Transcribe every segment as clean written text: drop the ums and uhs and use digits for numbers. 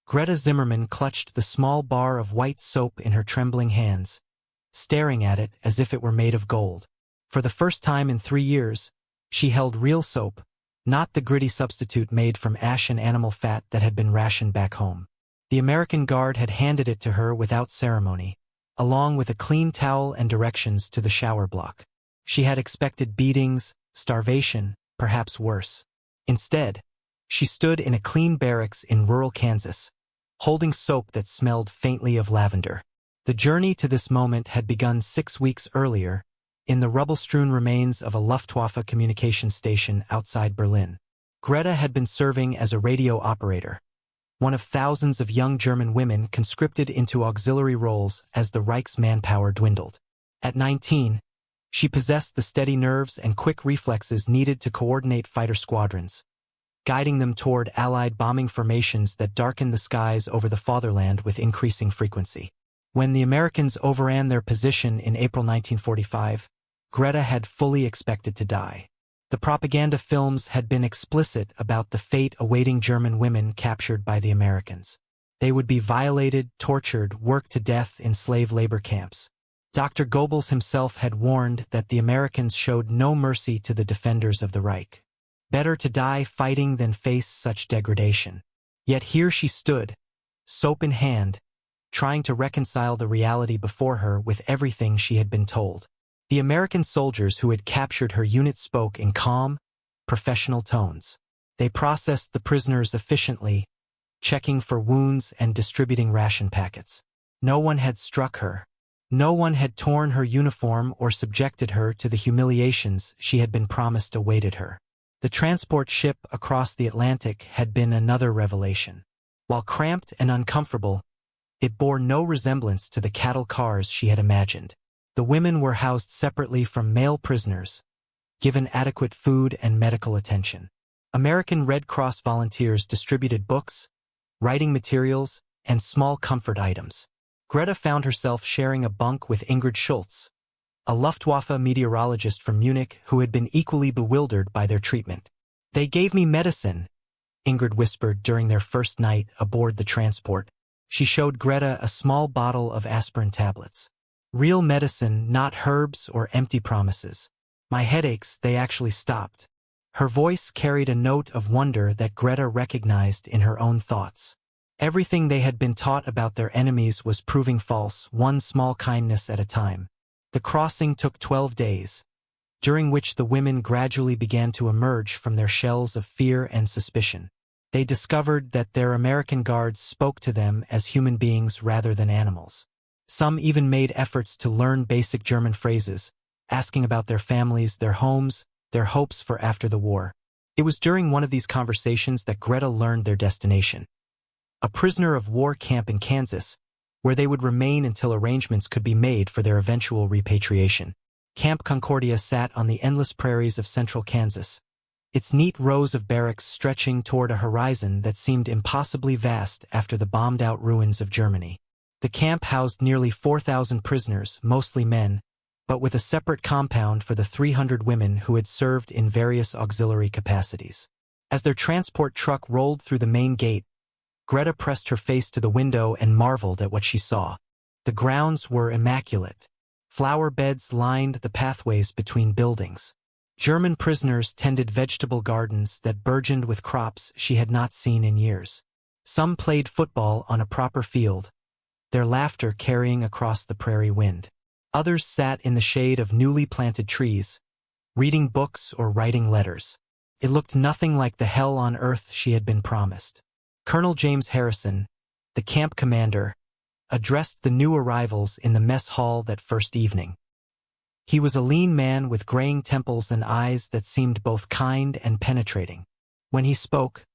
Greta Zimmermann clutched the small bar of white soap in her trembling hands, staring at it as if it were made of gold. For the first time in 3 years, she held real soap, not the gritty substitute made from ash and animal fat that had been rationed back home. The American guard had handed it to her without ceremony, along with a clean towel and directions to the shower block. She had expected beatings, starvation, perhaps worse. Instead, she stood in a clean barracks in rural Kansas, holding soap that smelled faintly of lavender. The journey to this moment had begun 6 weeks earlier, in the rubble-strewn remains of a Luftwaffe communications station outside Berlin. Greta had been serving as a radio operator, one of thousands of young German women conscripted into auxiliary roles as the Reich's manpower dwindled. At 19, she possessed the steady nerves and quick reflexes needed to coordinate fighter squadrons, guiding them toward Allied bombing formations that darkened the skies over the fatherland with increasing frequency. When the Americans overran their position in April 1945, Greta had fully expected to die. The propaganda films had been explicit about the fate awaiting German women captured by the Americans. They would be violated, tortured, worked to death in slave labor camps. Dr. Goebbels himself had warned that the Americans showed no mercy to the defenders of the Reich. Better to die fighting than face such degradation. Yet here she stood, soap in hand, trying to reconcile the reality before her with everything she had been told. The American soldiers who had captured her unit spoke in calm, professional tones. They processed the prisoners efficiently, checking for wounds and distributing ration packets. No one had struck her. No one had torn her uniform or subjected her to the humiliations she had been promised awaited her. The transport ship across the Atlantic had been another revelation. While cramped and uncomfortable, it bore no resemblance to the cattle cars she had imagined. The women were housed separately from male prisoners, given adequate food and medical attention. American Red Cross volunteers distributed books, writing materials, and small comfort items. Greta found herself sharing a bunk with Ingrid Schultz, a Luftwaffe meteorologist from Munich who had been equally bewildered by their treatment. "They gave me medicine," Ingrid whispered during their first night aboard the transport. She showed Greta a small bottle of aspirin tablets. "Real medicine, not herbs or empty promises. My headaches, they actually stopped." Her voice carried a note of wonder that Greta recognized in her own thoughts. Everything they had been taught about their enemies was proving false, one small kindness at a time. The crossing took 12 days, during which the women gradually began to emerge from their shells of fear and suspicion. They discovered that their American guards spoke to them as human beings rather than animals. Some even made efforts to learn basic German phrases, asking about their families, their homes, their hopes for after the war. It was during one of these conversations that Greta learned their destination: a prisoner of war camp in Kansas, where they would remain until arrangements could be made for their eventual repatriation. Camp Concordia sat on the endless prairies of central Kansas, its neat rows of barracks stretching toward a horizon that seemed impossibly vast after the bombed-out ruins of Germany. The camp housed nearly 4,000 prisoners, mostly men, but with a separate compound for the 300 women who had served in various auxiliary capacities. As their transport truck rolled through the main gate, Greta pressed her face to the window and marveled at what she saw. The grounds were immaculate. Flower beds lined the pathways between buildings. German prisoners tended vegetable gardens that burgeoned with crops she had not seen in years. Some played football on a proper field, their laughter carrying across the prairie wind. Others sat in the shade of newly planted trees, reading books or writing letters. It looked nothing like the hell on earth she had been promised. Colonel James Harrison, the camp commander, addressed the new arrivals in the mess hall that first evening. He was a lean man with graying temples and eyes that seemed both kind and penetrating. When he spoke,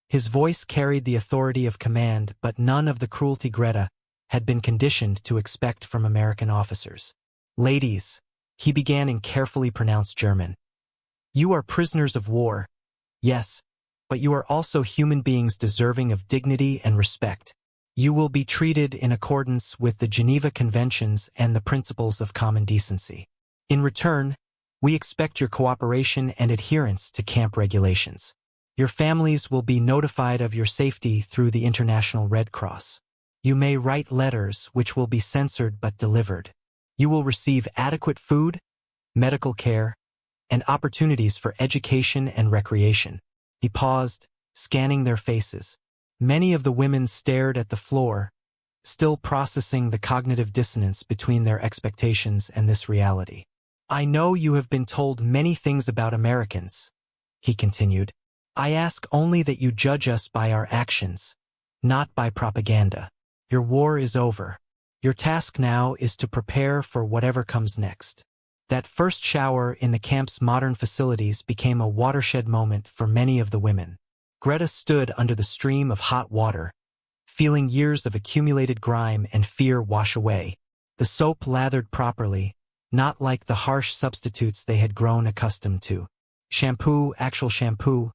his voice carried the authority of command, but none of the cruelty Greta had been conditioned to expect from American officers. "Ladies," he began in carefully pronounced German, "you are prisoners of war, yes, but you are also human beings deserving of dignity and respect. You will be treated in accordance with the Geneva Conventions and the principles of common decency. In return, we expect your cooperation and adherence to camp regulations. Your families will be notified of your safety through the International Red Cross. You may write letters which will be censored but delivered. You will receive adequate food, medical care, and opportunities for education and recreation." He paused, scanning their faces. Many of the women stared at the floor, still processing the cognitive dissonance between their expectations and this reality. "I know you have been told many things about Americans," he continued. "I ask only that you judge us by our actions, not by propaganda. Your war is over. Your task now is to prepare for whatever comes next." That first shower in the camp's modern facilities became a watershed moment for many of the women. Greta stood under the stream of hot water, feeling years of accumulated grime and fear wash away. The soap lathered properly, not like the harsh substitutes they had grown accustomed to. Shampoo, actual shampoo,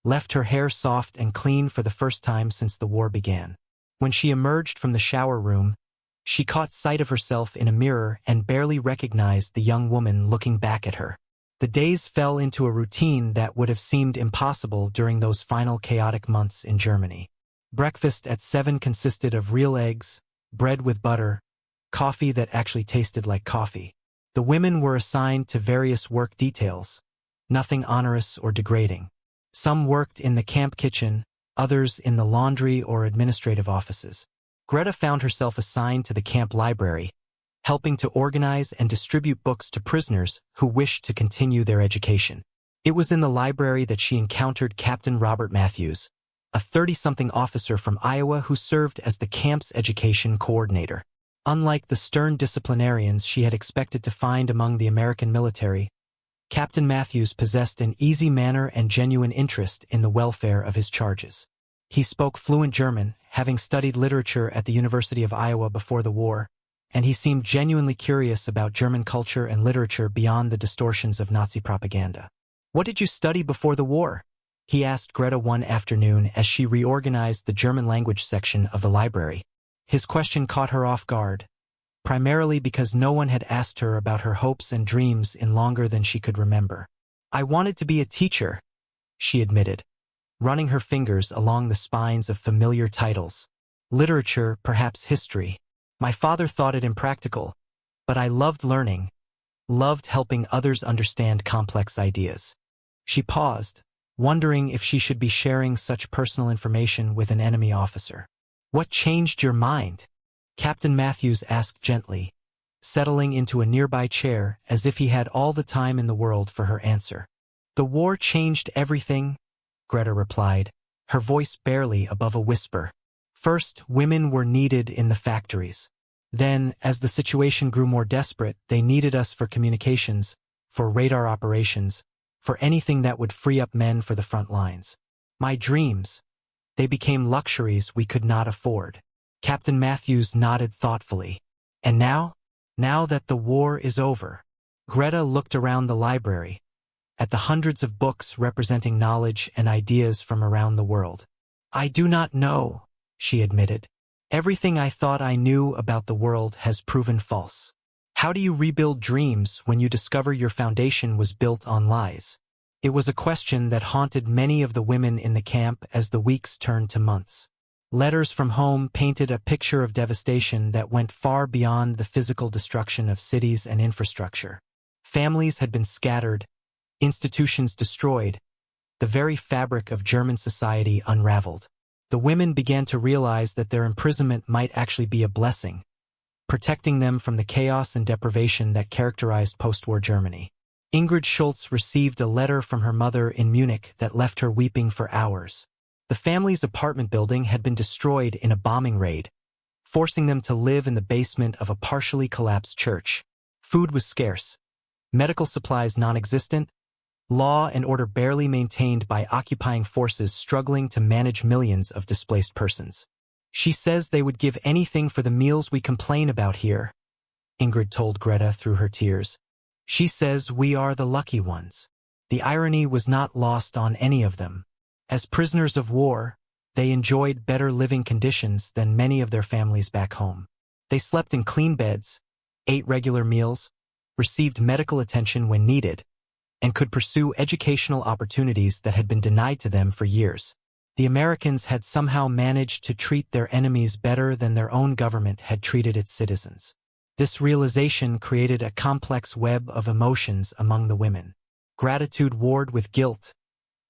left her hair soft and clean for the first time since the war began. When she emerged from the shower room, she caught sight of herself in a mirror and barely recognized the young woman looking back at her. The days fell into a routine that would have seemed impossible during those final chaotic months in Germany. Breakfast at 7 consisted of real eggs, bread with butter, coffee that actually tasted like coffee. The women were assigned to various work details, nothing onerous or degrading. Some worked in the camp kitchen, others in the laundry or administrative offices. Greta found herself assigned to the camp library, helping to organize and distribute books to prisoners who wished to continue their education. It was in the library that she encountered Captain Robert Matthews, a 30-something officer from Iowa who served as the camp's education coordinator. Unlike the stern disciplinarians she had expected to find among the American military, Captain Matthews possessed an easy manner and genuine interest in the welfare of his charges. He spoke fluent German, having studied literature at the University of Iowa before the war, and he seemed genuinely curious about German culture and literature beyond the distortions of Nazi propaganda. "What did you study before the war?" he asked Greta one afternoon as she reorganized the German language section of the library. His question caught her off guard, primarily because no one had asked her about her hopes and dreams in longer than she could remember. "I wanted to be a teacher," she admitted, running her fingers along the spines of familiar titles. "Literature, perhaps history. My father thought it impractical, but I loved learning, loved helping others understand complex ideas." She paused, wondering if she should be sharing such personal information with an enemy officer. "What changed your mind?" Captain Matthews asked gently, settling into a nearby chair as if he had all the time in the world for her answer. "The war changed everything," Greta replied, her voice barely above a whisper. "First, women were needed in the factories. Then, as the situation grew more desperate, they needed us for communications, for radar operations, for anything that would free up men for the front lines. My dreams, they became luxuries we could not afford." Captain Matthews nodded thoughtfully. "And now? Now that the war is over?" Greta looked around the library, at the hundreds of books representing knowledge and ideas from around the world. "I do not know," she admitted. "Everything I thought I knew about the world has proven false. How do you rebuild dreams when you discover your foundation was built on lies?" It was a question that haunted many of the women in the camp as the weeks turned to months. Letters from home painted a picture of devastation that went far beyond the physical destruction of cities and infrastructure. Families had been scattered, institutions destroyed, the very fabric of German society unraveled. The women began to realize that their imprisonment might actually be a blessing, protecting them from the chaos and deprivation that characterized post-war Germany. Ingrid Schultz received a letter from her mother in Munich that left her weeping for hours. The family's apartment building had been destroyed in a bombing raid, forcing them to live in the basement of a partially collapsed church. Food was scarce, medical supplies non-existent, law and order barely maintained by occupying forces struggling to manage millions of displaced persons. "She says they would give anything for the meals we complain about here," Ingrid told Greta through her tears. "She says we are the lucky ones." The irony was not lost on any of them. As prisoners of war, they enjoyed better living conditions than many of their families back home. They slept in clean beds, ate regular meals, received medical attention when needed, and could pursue educational opportunities that had been denied to them for years. The Americans had somehow managed to treat their enemies better than their own government had treated its citizens. This realization created a complex web of emotions among the women. Gratitude warred with guilt,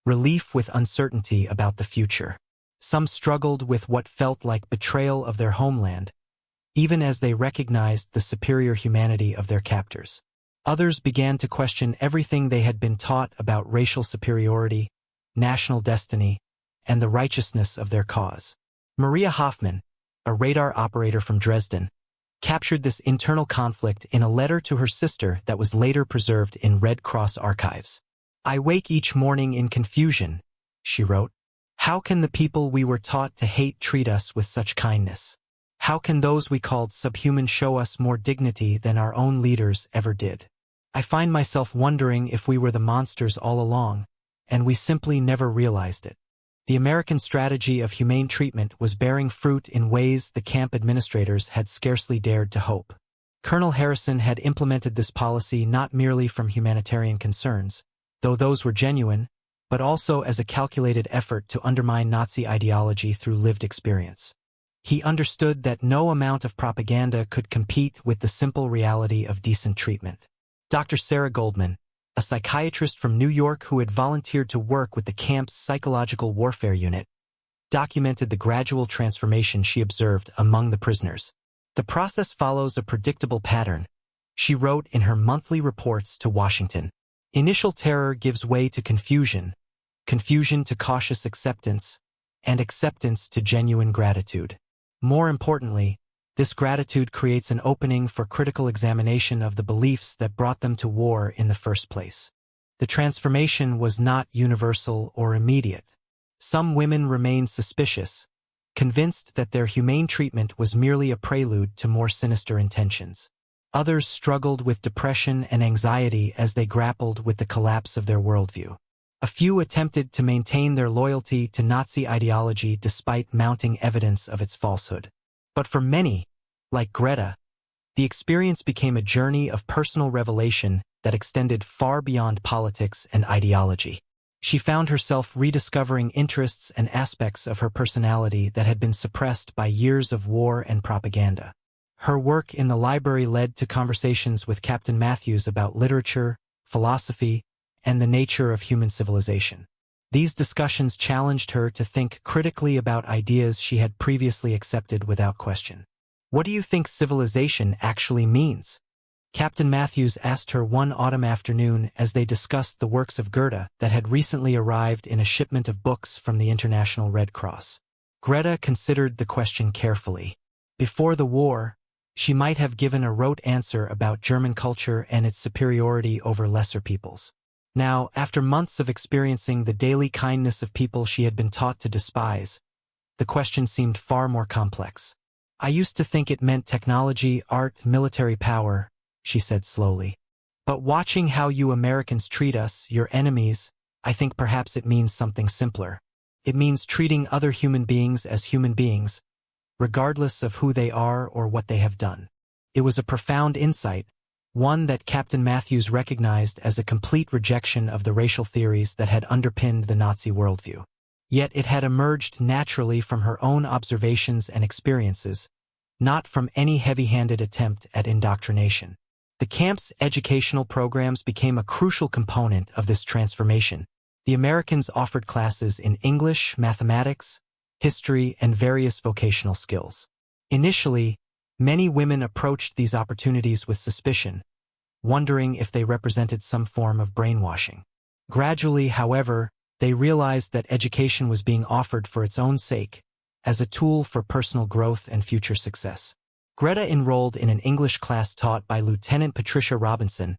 relief with uncertainty about the future. Some struggled with what felt like betrayal of their homeland, even as they recognized the superior humanity of their captors. Others began to question everything they had been taught about racial superiority, national destiny, and the righteousness of their cause. Maria Hoffman, a radar operator from Dresden, captured this internal conflict in a letter to her sister that was later preserved in Red Cross archives. "I wake each morning in confusion," she wrote. "How can the people we were taught to hate treat us with such kindness? How can those we called subhuman show us more dignity than our own leaders ever did? I find myself wondering if we were the monsters all along, and we simply never realized it." The American strategy of humane treatment was bearing fruit in ways the camp administrators had scarcely dared to hope. Colonel Harrison had implemented this policy not merely from humanitarian concerns, though those were genuine, but also as a calculated effort to undermine Nazi ideology through lived experience. He understood that no amount of propaganda could compete with the simple reality of decent treatment. Dr. Sarah Goldman, a psychiatrist from New York who had volunteered to work with the camp's psychological warfare unit, documented the gradual transformation she observed among the prisoners. "The process follows a predictable pattern," she wrote in her monthly reports to Washington. "Initial terror gives way to confusion, confusion to cautious acceptance, and acceptance to genuine gratitude. More importantly, this gratitude creates an opening for critical examination of the beliefs that brought them to war in the first place." The transformation was not universal or immediate. Some women remained suspicious, convinced that their humane treatment was merely a prelude to more sinister intentions. Others struggled with depression and anxiety as they grappled with the collapse of their worldview. A few attempted to maintain their loyalty to Nazi ideology despite mounting evidence of its falsehood. But for many, like Greta, the experience became a journey of personal revelation that extended far beyond politics and ideology. She found herself rediscovering interests and aspects of her personality that had been suppressed by years of war and propaganda. Her work in the library led to conversations with Captain Matthews about literature, philosophy, and the nature of human civilization. These discussions challenged her to think critically about ideas she had previously accepted without question. "What do you think civilization actually means?" Captain Matthews asked her one autumn afternoon as they discussed the works of Goethe that had recently arrived in a shipment of books from the International Red Cross. Greta considered the question carefully. Before the war, she might have given a rote answer about German culture and its superiority over lesser peoples. Now, after months of experiencing the daily kindness of people she had been taught to despise, the question seemed far more complex. "I used to think it meant technology, art, military power," she said slowly. "But watching how you Americans treat us, your enemies, I think perhaps it means something simpler. It means treating other human beings as human beings, regardless of who they are or what they have done." It was a profound insight, one that Captain Matthews recognized as a complete rejection of the racial theories that had underpinned the Nazi worldview. Yet it had emerged naturally from her own observations and experiences, not from any heavy-handed attempt at indoctrination. The camp's educational programs became a crucial component of this transformation. The Americans offered classes in English, mathematics, history, and various vocational skills. Initially, many women approached these opportunities with suspicion, wondering if they represented some form of brainwashing. Gradually, however, they realized that education was being offered for its own sake, as a tool for personal growth and future success. Greta enrolled in an English class taught by Lieutenant Patricia Robinson,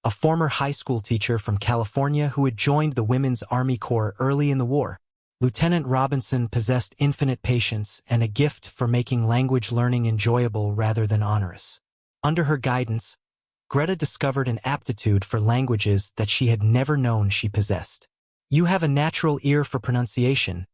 a former high school teacher from California who had joined the Women's Army Corps early in the war. Lieutenant Robinson possessed infinite patience and a gift for making language learning enjoyable rather than onerous. Under her guidance, Greta discovered an aptitude for languages that she had never known she possessed. "You have a natural ear for pronunciation,"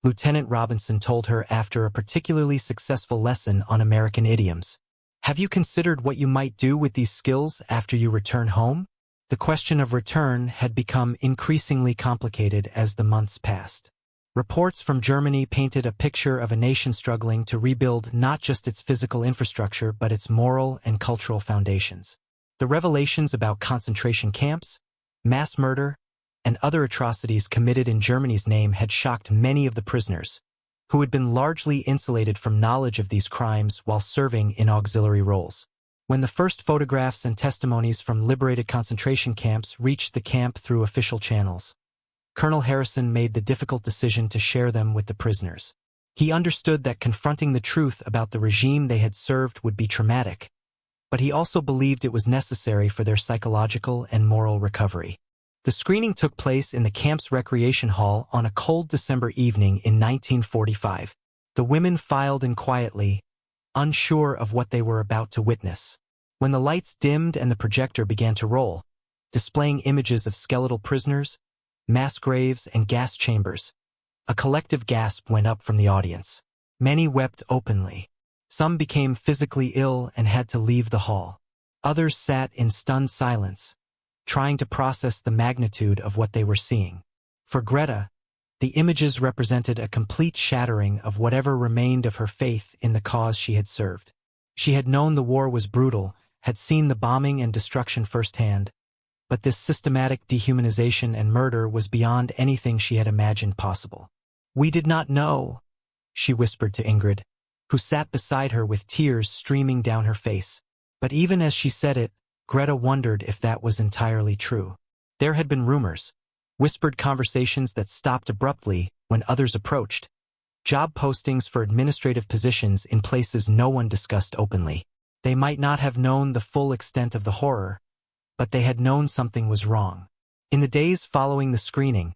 Lieutenant Robinson told her after a particularly successful lesson on American idioms. "Have you considered what you might do with these skills after you return home?" The question of return had become increasingly complicated as the months passed. Reports from Germany painted a picture of a nation struggling to rebuild not just its physical infrastructure but its moral and cultural foundations. The revelations about concentration camps, mass murder, and other atrocities committed in Germany's name had shocked many of the prisoners, who had been largely insulated from knowledge of these crimes while serving in auxiliary roles. When the first photographs and testimonies from liberated concentration camps reached the camp through official channels, Colonel Harrison made the difficult decision to share them with the prisoners. He understood that confronting the truth about the regime they had served would be traumatic, but he also believed it was necessary for their psychological and moral recovery. The screening took place in the camp's recreation hall on a cold December evening in 1945. The women filed in quietly, unsure of what they were about to witness. When the lights dimmed and the projector began to roll, displaying images of skeletal prisoners, mass graves, and gas chambers, a collective gasp went up from the audience. Many wept openly. Some became physically ill and had to leave the hall. Others sat in stunned silence, trying to process the magnitude of what they were seeing. For Greta, the images represented a complete shattering of whatever remained of her faith in the cause she had served. She had known the war was brutal, had seen the bombing and destruction firsthand, but this systematic dehumanization and murder was beyond anything she had imagined possible. "We did not know," she whispered to Ingrid, who sat beside her with tears streaming down her face. But even as she said it, Greta wondered if that was entirely true. There had been rumors, whispered conversations that stopped abruptly when others approached, job postings for administrative positions in places no one discussed openly. They might not have known the full extent of the horror, but they had known something was wrong. In the days following the screening,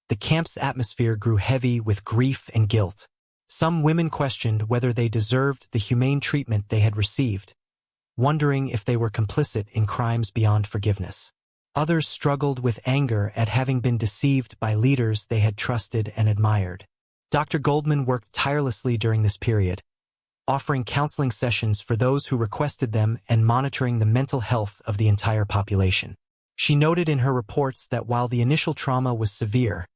the camp's atmosphere grew heavy with grief and guilt. Some women questioned whether they deserved the humane treatment they had received, wondering if they were complicit in crimes beyond forgiveness. Others struggled with anger at having been deceived by leaders they had trusted and admired. Dr. Goldman worked tirelessly during this period, offering counseling sessions for those who requested them and monitoring the mental health of the entire population. She noted in her reports that while the initial trauma was severe,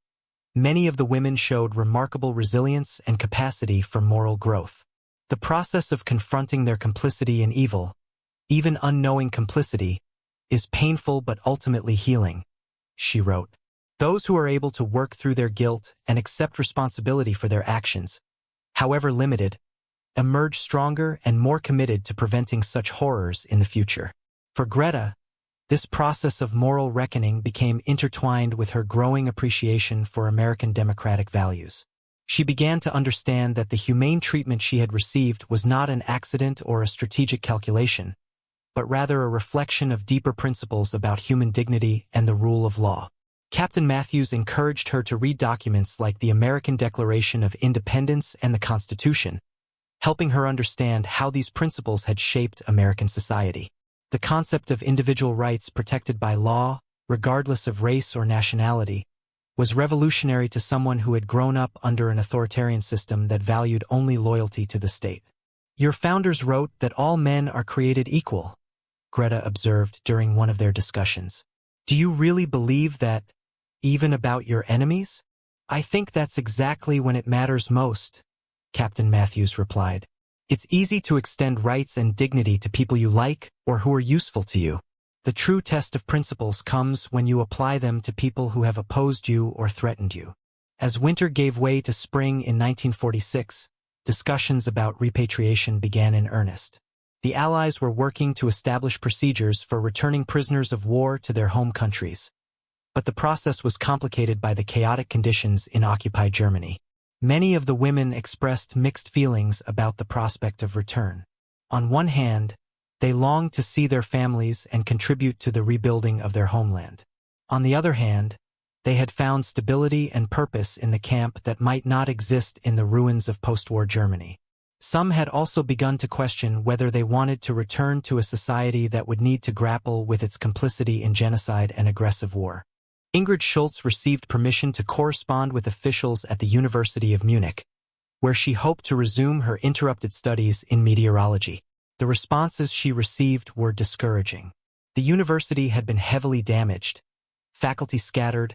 many of the women showed remarkable resilience and capacity for moral growth. The process of confronting their complicity in evil, even unknowing complicity, is painful but ultimately healing, she wrote. Those who are able to work through their guilt and accept responsibility for their actions, however limited, emerge stronger and more committed to preventing such horrors in the future. For Greta, this process of moral reckoning became intertwined with her growing appreciation for American democratic values. She began to understand that the humane treatment she had received was not an accident or a strategic calculation, but rather a reflection of deeper principles about human dignity and the rule of law. Captain Matthews encouraged her to read documents like the American Declaration of Independence and the Constitution, helping her understand how these principles had shaped American society. The concept of individual rights protected by law, regardless of race or nationality, was revolutionary to someone who had grown up under an authoritarian system that valued only loyalty to the state. "Your founders wrote that all men are created equal," Greta observed during one of their discussions. "Do you really believe that, even about your enemies?" "I think that's exactly when it matters most," Captain Matthews replied. "It's easy to extend rights and dignity to people you like or who are useful to you. The true test of principles comes when you apply them to people who have opposed you or threatened you." As winter gave way to spring in 1946, discussions about repatriation began in earnest. The Allies were working to establish procedures for returning prisoners of war to their home countries. But the process was complicated by the chaotic conditions in occupied Germany. Many of the women expressed mixed feelings about the prospect of return. On one hand, they longed to see their families and contribute to the rebuilding of their homeland. On the other hand, they had found stability and purpose in the camp that might not exist in the ruins of post-war Germany. Some had also begun to question whether they wanted to return to a society that would need to grapple with its complicity in genocide and aggressive war. Ingrid Schultz received permission to correspond with officials at the University of Munich, where she hoped to resume her interrupted studies in meteorology. The responses she received were discouraging. The university had been heavily damaged, faculty scattered,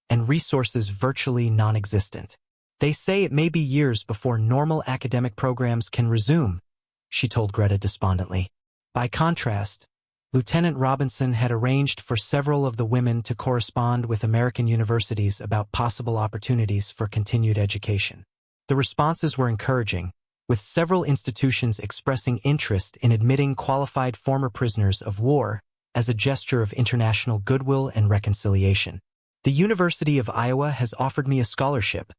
and resources virtually non-existent. They say it may be years before normal academic programs can resume, she told Greta despondently. By contrast, Lieutenant Robinson had arranged for several of the women to correspond with American universities about possible opportunities for continued education. The responses were encouraging, with several institutions expressing interest in admitting qualified former prisoners of war as a gesture of international goodwill and reconciliation. The University of Iowa has offered me a scholarship,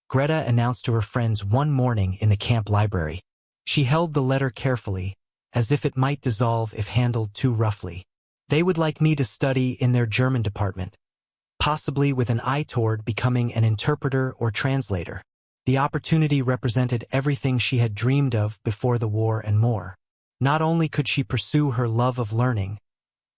Greta announced to her friends one morning in the camp library. She held the letter carefully, as if it might dissolve if handled too roughly. They would like me to study in their German department, possibly with an eye toward becoming an interpreter or translator. The opportunity represented everything she had dreamed of before the war and more. Not only could she pursue her love of learning,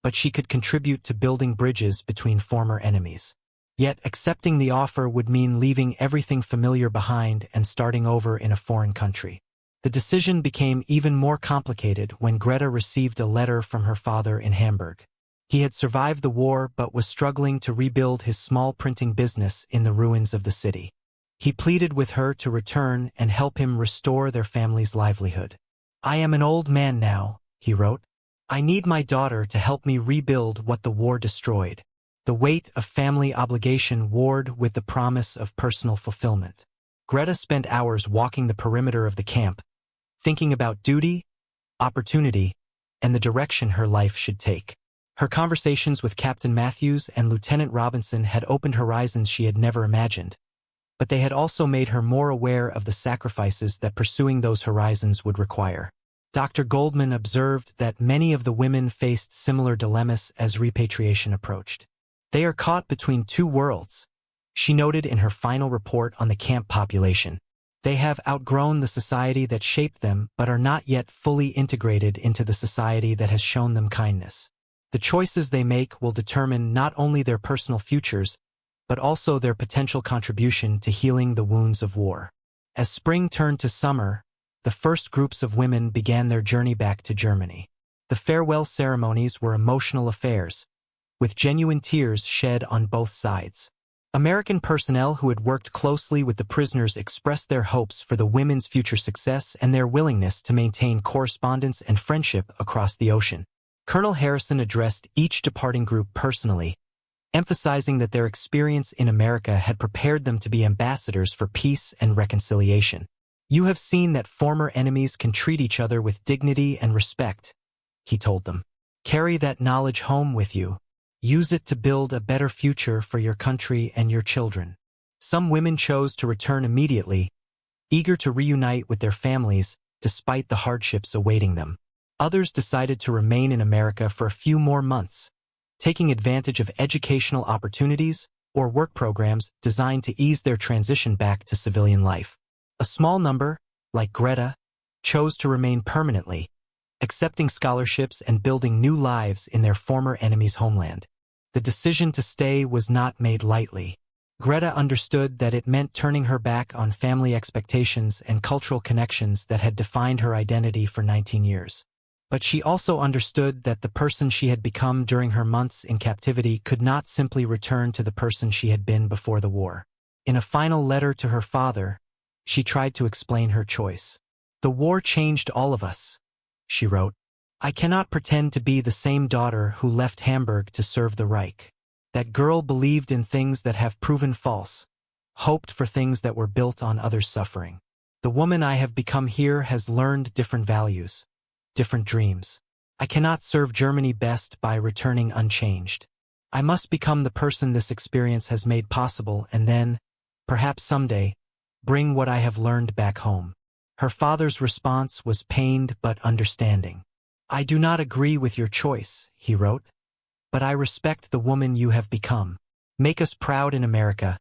but she could contribute to building bridges between former enemies. Yet accepting the offer would mean leaving everything familiar behind and starting over in a foreign country. The decision became even more complicated when Greta received a letter from her father in Hamburg. He had survived the war but was struggling to rebuild his small printing business in the ruins of the city. He pleaded with her to return and help him restore their family's livelihood. "I am an old man now," he wrote. "I need my daughter to help me rebuild what the war destroyed." The weight of family obligation warred with the promise of personal fulfillment. Greta spent hours walking the perimeter of the camp, thinking about duty, opportunity, and the direction her life should take. Her conversations with Captain Matthews and Lieutenant Robinson had opened horizons she had never imagined, but they had also made her more aware of the sacrifices that pursuing those horizons would require. Dr. Goldman observed that many of the women faced similar dilemmas as repatriation approached. "They are caught between two worlds," she noted in her final report on the camp population. "They have outgrown the society that shaped them but are not yet fully integrated into the society that has shown them kindness. The choices they make will determine not only their personal futures, but also their potential contribution to healing the wounds of war." As spring turned to summer, the first groups of women began their journey back to Germany. The farewell ceremonies were emotional affairs, with genuine tears shed on both sides. American personnel who had worked closely with the prisoners expressed their hopes for the women's future success and their willingness to maintain correspondence and friendship across the ocean. Colonel Harrison addressed each departing group personally, emphasizing that their experience in America had prepared them to be ambassadors for peace and reconciliation. "You have seen that former enemies can treat each other with dignity and respect," he told them. "Carry that knowledge home with you. Use it to build a better future for your country and your children." Some women chose to return immediately, eager to reunite with their families despite the hardships awaiting them. Others decided to remain in America for a few more months, taking advantage of educational opportunities or work programs designed to ease their transition back to civilian life. A small number, like Greta, chose to remain permanently, accepting scholarships and building new lives in their former enemy's homeland. The decision to stay was not made lightly. Greta understood that it meant turning her back on family expectations and cultural connections that had defined her identity for 19 years. But she also understood that the person she had become during her months in captivity could not simply return to the person she had been before the war. In a final letter to her father, she tried to explain her choice. "The war changed all of us," she wrote. "I cannot pretend to be the same daughter who left Hamburg to serve the Reich. That girl believed in things that have proven false, hoped for things that were built on others' suffering. The woman I have become here has learned different values, different dreams. I cannot serve Germany best by returning unchanged. I must become the person this experience has made possible and then, perhaps someday, bring what I have learned back home." Her father's response was pained but understanding. "I do not agree with your choice," he wrote, "but I respect the woman you have become. Make us proud in America,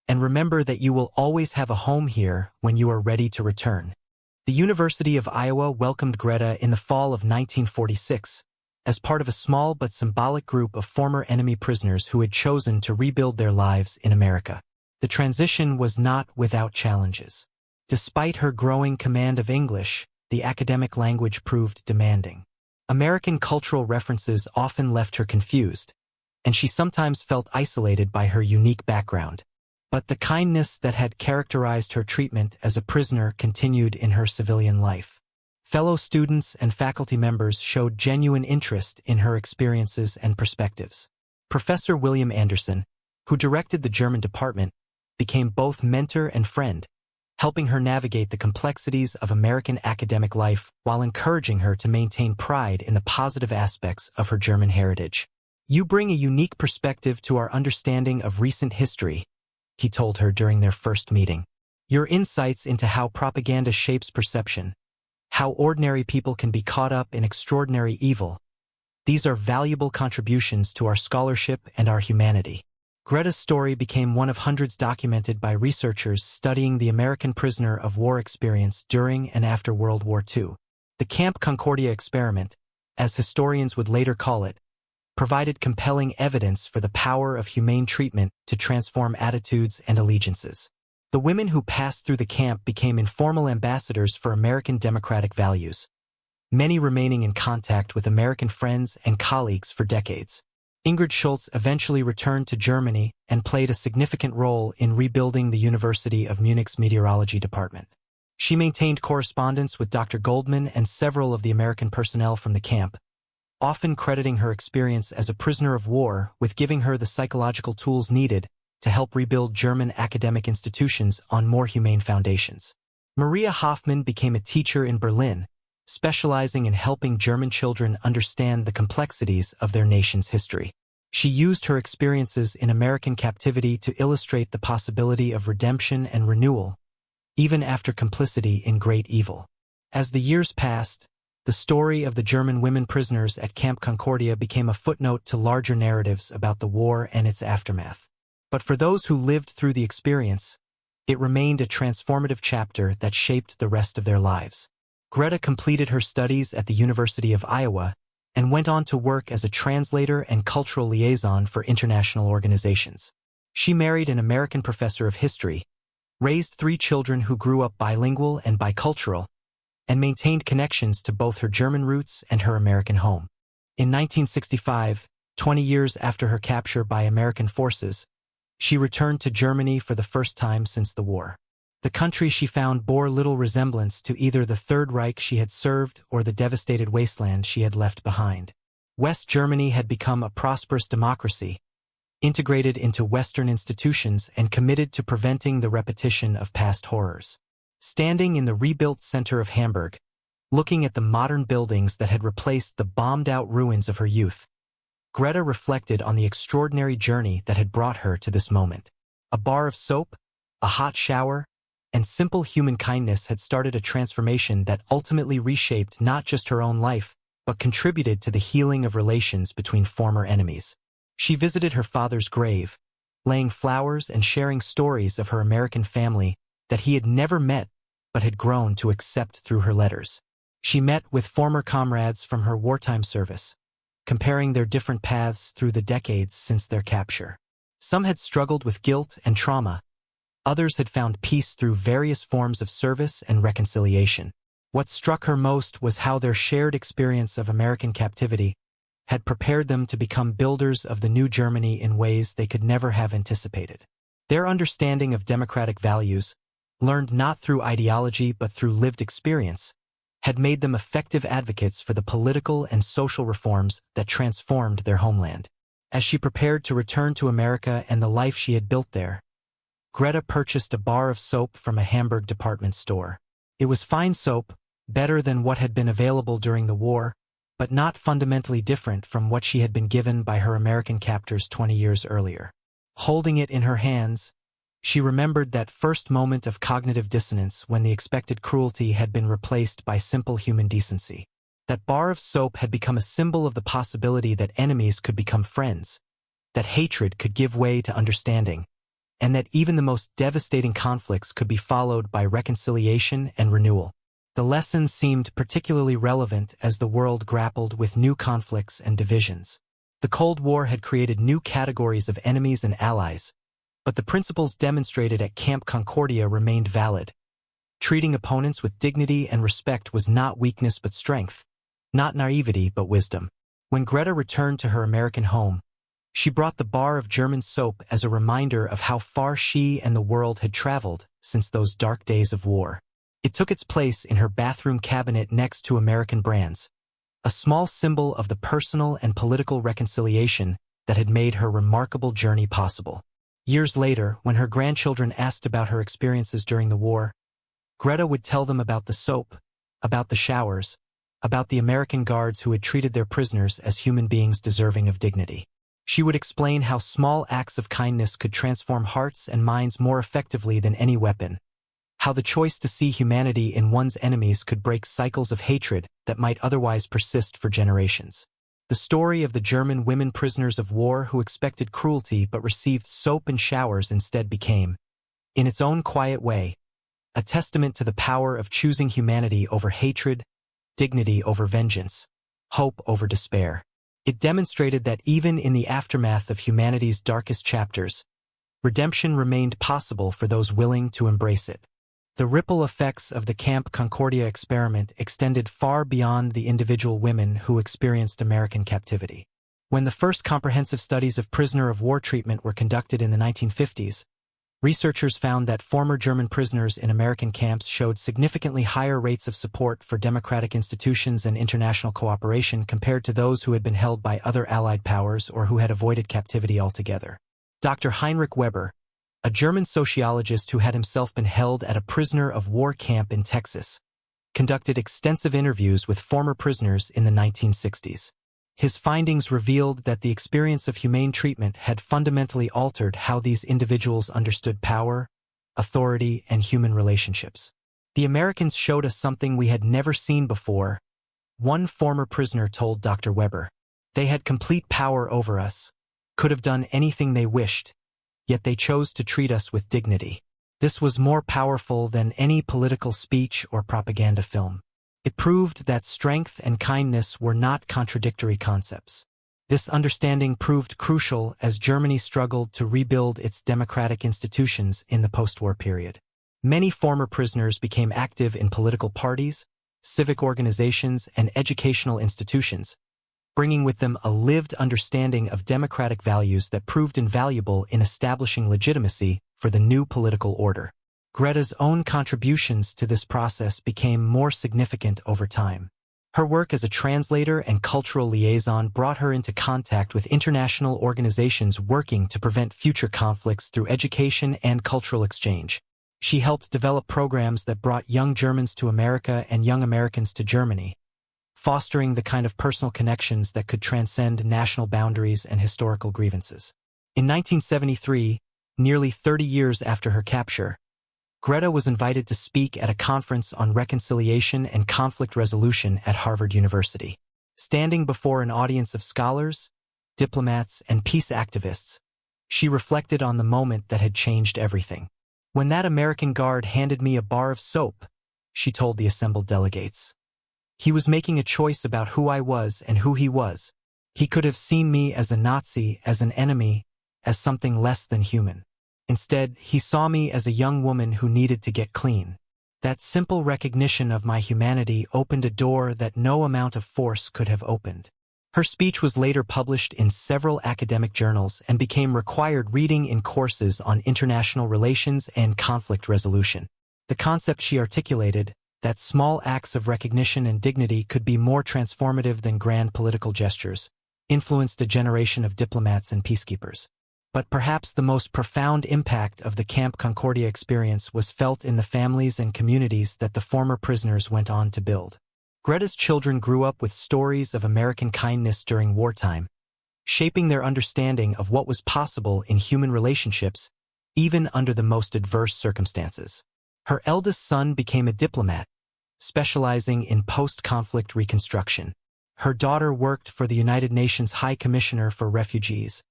and remember that you will always have a home here when you are ready to return." The University of Iowa welcomed Greta in the fall of 1946 as part of a small but symbolic group of former enemy prisoners who had chosen to rebuild their lives in America. The transition was not without challenges. Despite her growing command of English, the academic language proved demanding. American cultural references often left her confused, and she sometimes felt isolated by her unique background. But the kindness that had characterized her treatment as a prisoner continued in her civilian life. Fellow students and faculty members showed genuine interest in her experiences and perspectives. Professor William Anderson, who directed the German department, became both mentor and friend, helping her navigate the complexities of American academic life while encouraging her to maintain pride in the positive aspects of her German heritage. "You bring a unique perspective to our understanding of recent history," he told her during their first meeting. "Your insights into how propaganda shapes perception, how ordinary people can be caught up in extraordinary evil, these are valuable contributions to our scholarship and our humanity." Greta's story became one of hundreds documented by researchers studying the American prisoner of war experience during and after World War II. The Camp Concordia experiment, as historians would later call it, provided compelling evidence for the power of humane treatment to transform attitudes and allegiances. The women who passed through the camp became informal ambassadors for American democratic values, many remaining in contact with American friends and colleagues for decades. Ingrid Schultz eventually returned to Germany and played a significant role in rebuilding the University of Munich's meteorology department. She maintained correspondence with Dr. Goldman and several of the American personnel from the camp, often crediting her experience as a prisoner of war with giving her the psychological tools needed to help rebuild German academic institutions on more humane foundations. Maria Hoffman became a teacher in Berlin, specializing in helping German children understand the complexities of their nation's history. She used her experiences in American captivity to illustrate the possibility of redemption and renewal, even after complicity in great evil. As the years passed, the story of the German women prisoners at Camp Concordia became a footnote to larger narratives about the war and its aftermath. But for those who lived through the experience, it remained a transformative chapter that shaped the rest of their lives. Greta completed her studies at the University of Iowa and went on to work as a translator and cultural liaison for international organizations. She married an American professor of history, raised 3 children who grew up bilingual and bicultural, and maintained connections to both her German roots and her American home. In 1965, 20 years after her capture by American forces, she returned to Germany for the first time since the war. The country she found bore little resemblance to either the Third Reich she had served or the devastated wasteland she had left behind. West Germany had become a prosperous democracy, integrated into Western institutions and committed to preventing the repetition of past horrors. Standing in the rebuilt center of Hamburg, looking at the modern buildings that had replaced the bombed-out ruins of her youth, Greta reflected on the extraordinary journey that had brought her to this moment. A bar of soap, a hot shower, and simple human kindness had started a transformation that ultimately reshaped not just her own life, but contributed to the healing of relations between former enemies. She visited her father's grave, laying flowers and sharing stories of her American family that he had never met but had grown to accept through her letters. She met with former comrades from her wartime service, comparing their different paths through the decades since their capture. Some had struggled with guilt and trauma. Others had found peace through various forms of service and reconciliation. What struck her most was how their shared experience of American captivity had prepared them to become builders of the new Germany in ways they could never have anticipated. Their understanding of democratic values, learned not through ideology but through lived experience, had made them effective advocates for the political and social reforms that transformed their homeland. As she prepared to return to America and the life she had built there, Greta purchased a bar of soap from a Hamburg department store. It was fine soap, better than what had been available during the war, but not fundamentally different from what she had been given by her American captors 20 years earlier. Holding it in her hands, she remembered that first moment of cognitive dissonance when the expected cruelty had been replaced by simple human decency. That bar of soap had become a symbol of the possibility that enemies could become friends, that hatred could give way to understanding, and that even the most devastating conflicts could be followed by reconciliation and renewal. The lesson seemed particularly relevant as the world grappled with new conflicts and divisions. The Cold War had created new categories of enemies and allies, but the principles demonstrated at Camp Concordia remained valid. Treating opponents with dignity and respect was not weakness but strength, Not naivety, but wisdom. When Greta returned to her American home, she brought the bar of German soap as a reminder of how far she and the world had traveled since those dark days of war. It took its place in her bathroom cabinet next to American brands, a small symbol of the personal and political reconciliation that had made her remarkable journey possible. Years later, when her grandchildren asked about her experiences during the war, Greta would tell them about the soap, about the showers, about the American guards who had treated their prisoners as human beings deserving of dignity. She would explain how small acts of kindness could transform hearts and minds more effectively than any weapon, how the choice to see humanity in one's enemies could break cycles of hatred that might otherwise persist for generations. The story of the German women prisoners of war who expected cruelty but received soap and showers instead became, in its own quiet way, a testament to the power of choosing humanity over hatred, dignity over vengeance, hope over despair. It demonstrated that even in the aftermath of humanity's darkest chapters, redemption remained possible for those willing to embrace it. The ripple effects of the Camp Concordia experiment extended far beyond the individual women who experienced American captivity. When the first comprehensive studies of prisoner of war treatment were conducted in the 1950s, researchers found that former German prisoners in American camps showed significantly higher rates of support for democratic institutions and international cooperation compared to those who had been held by other Allied powers or who had avoided captivity altogether. Dr. Heinrich Weber, a German sociologist who had himself been held at a prisoner of war camp in Texas, conducted extensive interviews with former prisoners in the 1960s. His findings revealed that the experience of humane treatment had fundamentally altered how these individuals understood power, authority, and human relationships. The Americans showed us something we had never seen before, one former prisoner told Dr. Weber. They had complete power over us, could have done anything they wished, yet they chose to treat us with dignity. This was more powerful than any political speech or propaganda film. It proved that strength and kindness were not contradictory concepts. This understanding proved crucial as Germany struggled to rebuild its democratic institutions in the post-war period. Many former prisoners became active in political parties, civic organizations, and educational institutions, bringing with them a lived understanding of democratic values that proved invaluable in establishing legitimacy for the new political order. Greta's own contributions to this process became more significant over time. Her work as a translator and cultural liaison brought her into contact with international organizations working to prevent future conflicts through education and cultural exchange. She helped develop programs that brought young Germans to America and young Americans to Germany, fostering the kind of personal connections that could transcend national boundaries and historical grievances. In 1973, nearly 30 years after her capture, Greta was invited to speak at a conference on reconciliation and conflict resolution at Harvard University. Standing before an audience of scholars, diplomats, and peace activists, she reflected on the moment that had changed everything. "When that American guard handed me a bar of soap," she told the assembled delegates, "he was making a choice about who I was and who he was. He could have seen me as a Nazi, as an enemy, as something less than human. Instead, he saw me as a young woman who needed to get clean. That simple recognition of my humanity opened a door that no amount of force could have opened." Her speech was later published in several academic journals and became required reading in courses on international relations and conflict resolution. The concept she articulated, that small acts of recognition and dignity could be more transformative than grand political gestures, influenced a generation of diplomats and peacekeepers. But perhaps the most profound impact of the Camp Concordia experience was felt in the families and communities that the former prisoners went on to build. Greta's children grew up with stories of American kindness during wartime, shaping their understanding of what was possible in human relationships, even under the most adverse circumstances. Her eldest son became a diplomat, specializing in post-conflict reconstruction. Her daughter worked for the United Nations High Commissioner for Refugees,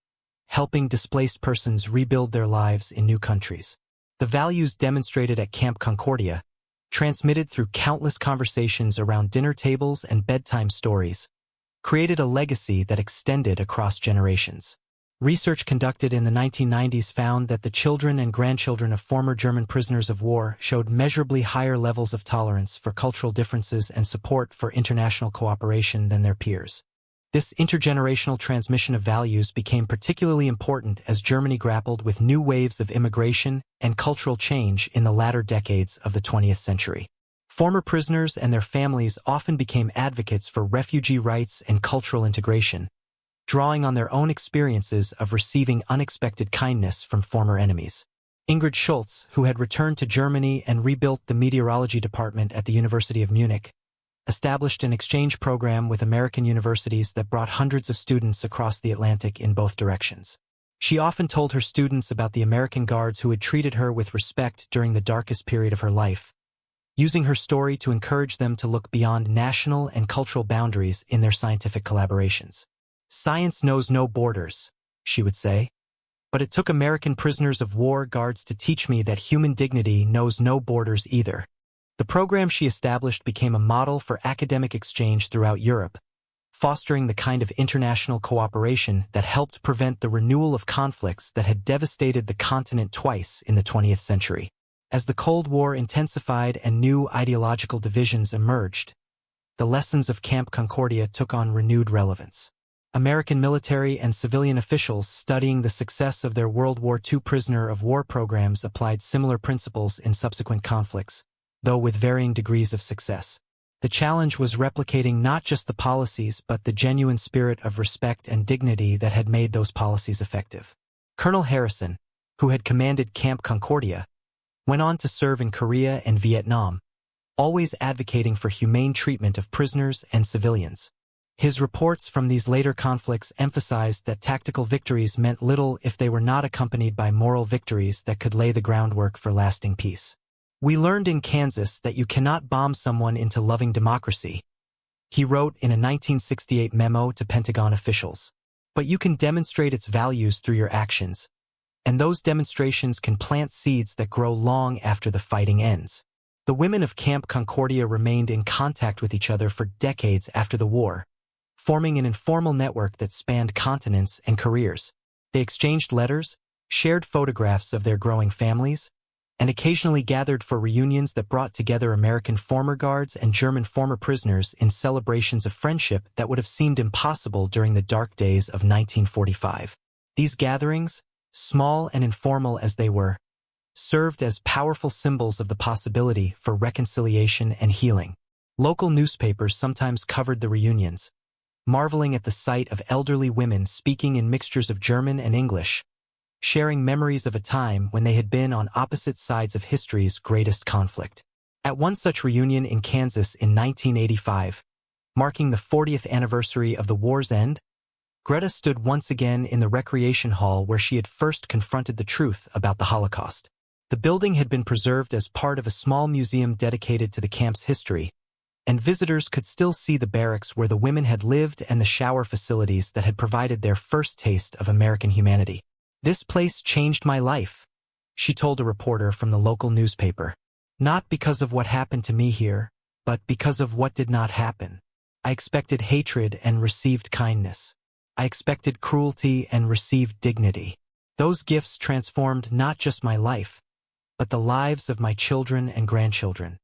helping displaced persons rebuild their lives in new countries. The values demonstrated at Camp Concordia, transmitted through countless conversations around dinner tables and bedtime stories, created a legacy that extended across generations. Research conducted in the 1990s found that the children and grandchildren of former German prisoners of war showed measurably higher levels of tolerance for cultural differences and support for international cooperation than their peers. This intergenerational transmission of values became particularly important as Germany grappled with new waves of immigration and cultural change in the latter decades of the 20th century. Former prisoners and their families often became advocates for refugee rights and cultural integration, drawing on their own experiences of receiving unexpected kindness from former enemies. Ingrid Schultz, who had returned to Germany and rebuilt the meteorology department at the University of Munich, established an exchange program with American universities that brought hundreds of students across the Atlantic in both directions. She often told her students about the American guards who had treated her with respect during the darkest period of her life, using her story to encourage them to look beyond national and cultural boundaries in their scientific collaborations. "Science knows no borders," she would say, "but it took American prisoners of war guards to teach me that human dignity knows no borders either." The program she established became a model for academic exchange throughout Europe, fostering the kind of international cooperation that helped prevent the renewal of conflicts that had devastated the continent twice in the 20th century. As the Cold War intensified and new ideological divisions emerged, the lessons of Camp Concordia took on renewed relevance. American military and civilian officials studying the success of their World War II prisoner of war programs applied similar principles in subsequent conflicts, though with varying degrees of success. The challenge was replicating not just the policies but the genuine spirit of respect and dignity that had made those policies effective. Colonel Harrison, who had commanded Camp Concordia, went on to serve in Korea and Vietnam, always advocating for humane treatment of prisoners and civilians. His reports from these later conflicts emphasized that tactical victories meant little if they were not accompanied by moral victories that could lay the groundwork for lasting peace. "We learned in Kansas that you cannot bomb someone into loving democracy," he wrote in a 1968 memo to Pentagon officials. "But you can demonstrate its values through your actions, and those demonstrations can plant seeds that grow long after the fighting ends." The women of Camp Concordia remained in contact with each other for decades after the war, forming an informal network that spanned continents and careers. They exchanged letters, shared photographs of their growing families, and occasionally gathered for reunions that brought together American former guards and German former prisoners in celebrations of friendship that would have seemed impossible during the dark days of 1945. These gatherings, small and informal as they were, served as powerful symbols of the possibility for reconciliation and healing. Local newspapers sometimes covered the reunions, marveling at the sight of elderly women speaking in mixtures of German and English, sharing memories of a time when they had been on opposite sides of history's greatest conflict. At one such reunion in Kansas in 1985, marking the 40th anniversary of the war's end, Greta stood once again in the recreation hall where she had first confronted the truth about the Holocaust. The building had been preserved as part of a small museum dedicated to the camp's history, and visitors could still see the barracks where the women had lived and the shower facilities that had provided their first taste of American humanity. "This place changed my life," she told a reporter from the local newspaper. "Not because of what happened to me here, but because of what did not happen. I expected hatred and received kindness. I expected cruelty and received dignity. Those gifts transformed not just my life, but the lives of my children and grandchildren."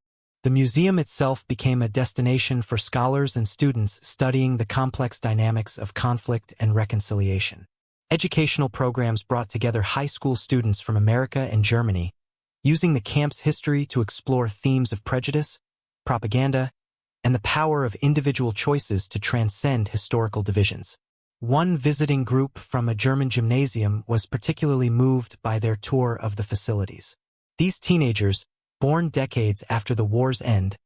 The museum itself became a destination for scholars and students studying the complex dynamics of conflict and reconciliation. Educational programs brought together high school students from America and Germany, using the camp's history to explore themes of prejudice, propaganda, and the power of individual choices to transcend historical divisions. One visiting group from a German gymnasium was particularly moved by their tour of the facilities. These teenagers, born decades after the war's end,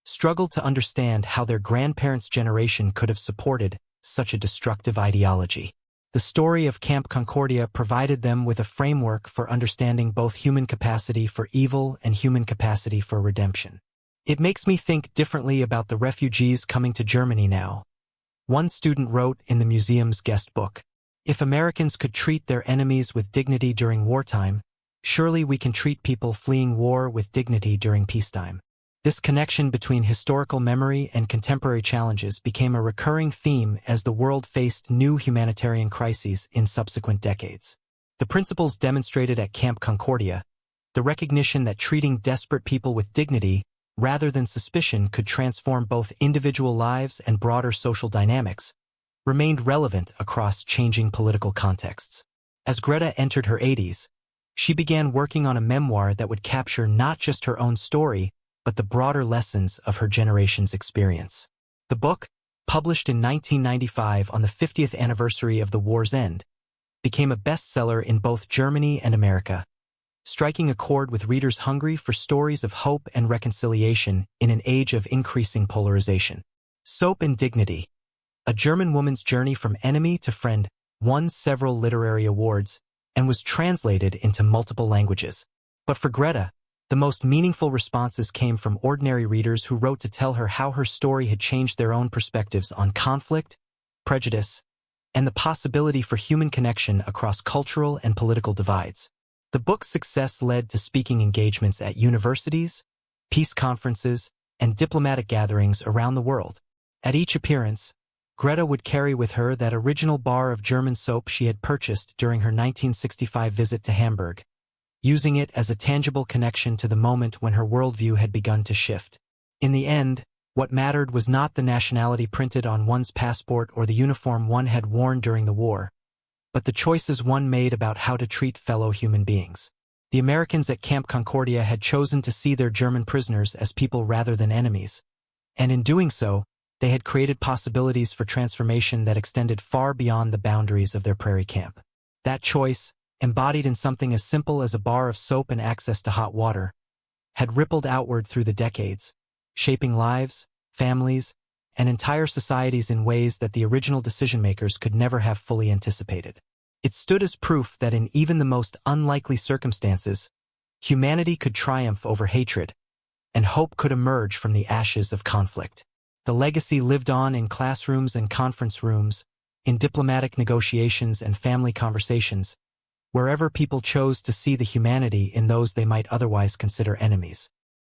struggled to understand how their grandparents' generation could have supported such a destructive ideology. The story of Camp Concordia provided them with a framework for understanding both human capacity for evil and human capacity for redemption. "It makes me think differently about the refugees coming to Germany now," one student wrote in the museum's guest book. "If Americans could treat their enemies with dignity during wartime, surely we can treat people fleeing war with dignity during peacetime." This connection between historical memory and contemporary challenges became a recurring theme as the world faced new humanitarian crises in subsequent decades. The principles demonstrated at Camp Concordia, the recognition that treating desperate people with dignity rather than suspicion could transform both individual lives and broader social dynamics, remained relevant across changing political contexts. As Greta entered her 80s, she began working on a memoir that would capture not just her own story, but the broader lessons of her generation's experience. The book, published in 1995 on the 50th anniversary of the war's end, became a bestseller in both Germany and America, striking a chord with readers hungry for stories of hope and reconciliation in an age of increasing polarization. Soap and Dignity, a German woman's journey from enemy to friend, won several literary awards and was translated into multiple languages. But for Greta, the most meaningful responses came from ordinary readers who wrote to tell her how her story had changed their own perspectives on conflict, prejudice, and the possibility for human connection across cultural and political divides. The book's success led to speaking engagements at universities, peace conferences, and diplomatic gatherings around the world. At each appearance, Greta would carry with her that original bar of German soap she had purchased during her 1965 visit to Hamburg, using it as a tangible connection to the moment when her worldview had begun to shift. In the end, what mattered was not the nationality printed on one's passport or the uniform one had worn during the war, but the choices one made about how to treat fellow human beings. The Americans at Camp Concordia had chosen to see their German prisoners as people rather than enemies, and in doing so, they had created possibilities for transformation that extended far beyond the boundaries of their prairie camp. That choice, embodied in something as simple as a bar of soap and access to hot water, had rippled outward through the decades, shaping lives, families, and entire societies in ways that the original decision-makers could never have fully anticipated. It stood as proof that in even the most unlikely circumstances, humanity could triumph over hatred, and hope could emerge from the ashes of conflict. The legacy lived on in classrooms and conference rooms, in diplomatic negotiations and family conversations, wherever people chose to see the humanity in those they might otherwise consider enemies.